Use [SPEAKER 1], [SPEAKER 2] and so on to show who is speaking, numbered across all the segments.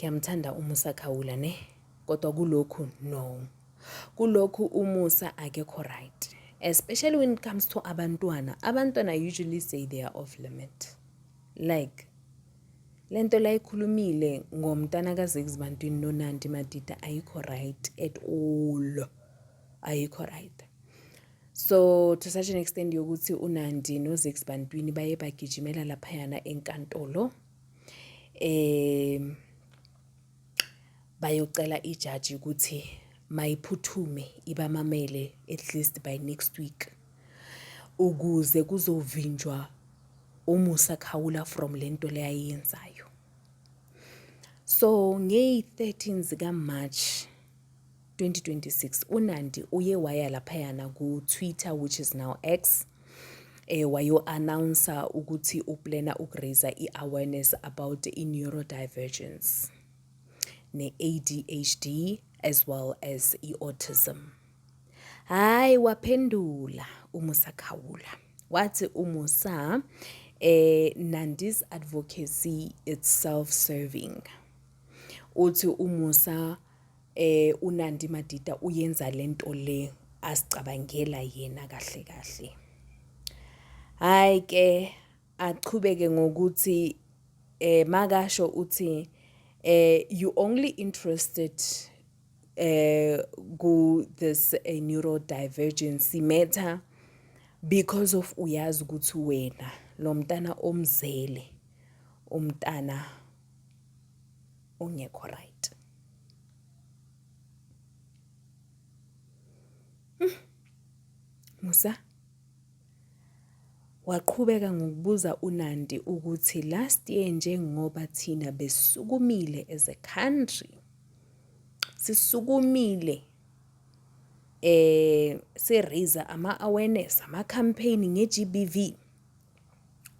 [SPEAKER 1] ngiyamthanda uMusa Khawula ne, kodwa kulokhu no. Kulokhu uMusa akekho right, especially when it comes to abantwana. Abantwana usually say they are off limit. Like lento la ikhulumile ngomntana kaZakes Bantwini noNandi Madida ayikho right at all. Ayikho right. So to such an extent yokuthi uNandi noZakes Bantwini baye bagijimela laphayana enkantolo bayocela ijaji ukuthi mayiphuthume ibamamele at least by next week ukuze kuzovinjwa uMusa Khawula from lento le ayenzayo. So nge-13 zika March 2026 uNandi uye waya laphayana ku Twitter, which is now X, wayo announcer ukuthi uplana ukuraise i-awareness about i-neurodivergence ne-ADHD as well as i-autism. Hayi waphendula uMusa Khawula. Wathi uMusa Nandi's advocacy is self-serving. Uthi uMusa uNandi Madida uyenza lento le asicabangela yena kahle kahle. Hayi ke aqhubeke ngokuthi makasho uthi you only interested go this neurodivergency matter because of uyazi ukuthi wena lo mntana omzele umntana ongekho right. Musa waqhubeka ngokubuza uNandi ukuthi last year njengoba thina besukumile as a country sisukumile raise ama-awareness ama-campaign nge-GBV,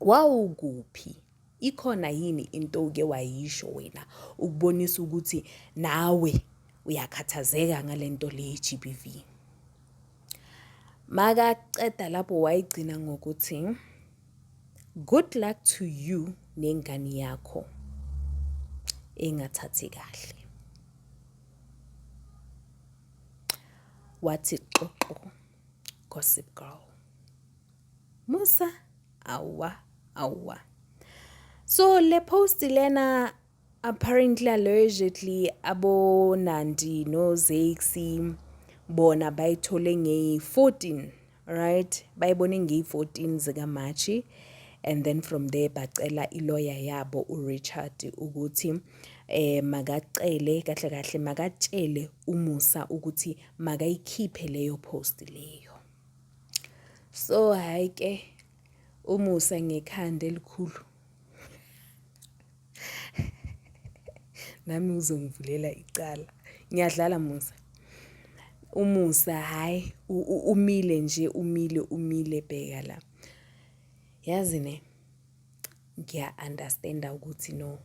[SPEAKER 1] wawukuphi? Ikhona yini into ke wayisho wena ukubonisa ukuthi nawe uyakhathazeka ngalento le ye-GBV? Makaceda lapho wayigcina ngokuthi good luck to you nengane yakho engathathi kahle. Wathi xoxo gossip girl. Musa awa. So le post lena apparently allegedly abo Nandi no Zakes bona bayithole nge-14, right? Bayibone nge-14 zika March, and then from there bacela i-lawyer yabo uRichard ukuthi makacele kahle kahle makatshele uMusa ukuthi makayikhiphe leyo post leyo. So hayi ke uMusa ngekhanda elikhulu nami uzongivulela icala. Ngiyadlala Musa. uMusa hayi umile nje umile bheka la. Yazi ne ngiya understand ukuthi no,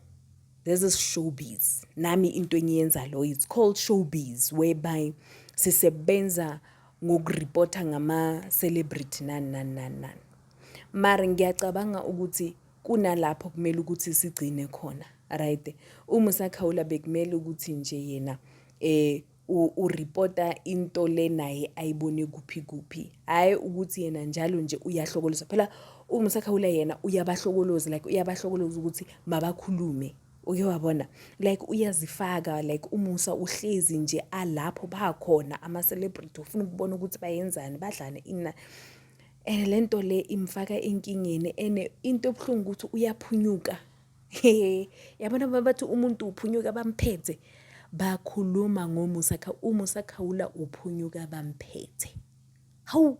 [SPEAKER 1] this is showbiz. Nami into engiyenza lo, it's called showbiz, whereby sisebenza ngokureporta ngama celebrity nani. Mara ngiyacabanga ukuthi kunalapho kumele ukuthi sigcine khona, right? uMusa Khawula bekumele ukuthi nje yena ureporta into le naye ayibone kuphi, hayi ukuthi yena njalo nje uyahlokoloza. Phela uMusa Khawula yena uyabahlokoloza, like uyabahlokoloza ukuthi mabakhulume. Uke wabona, like uyazifaka, like uMusa uhlezi nje alapho bakhona ama celebrity ufuna ukubona ukuthi bayenzani, badlane ina. Lento le imfaka enkingeni ene into ebhlungu ukuthi uyaphunyuka. Yabona bathi umuntu uphunyuka bamphethe, bakhuluma ngoMusa uMusa Khawula uphunyuka bamphethe. Hawu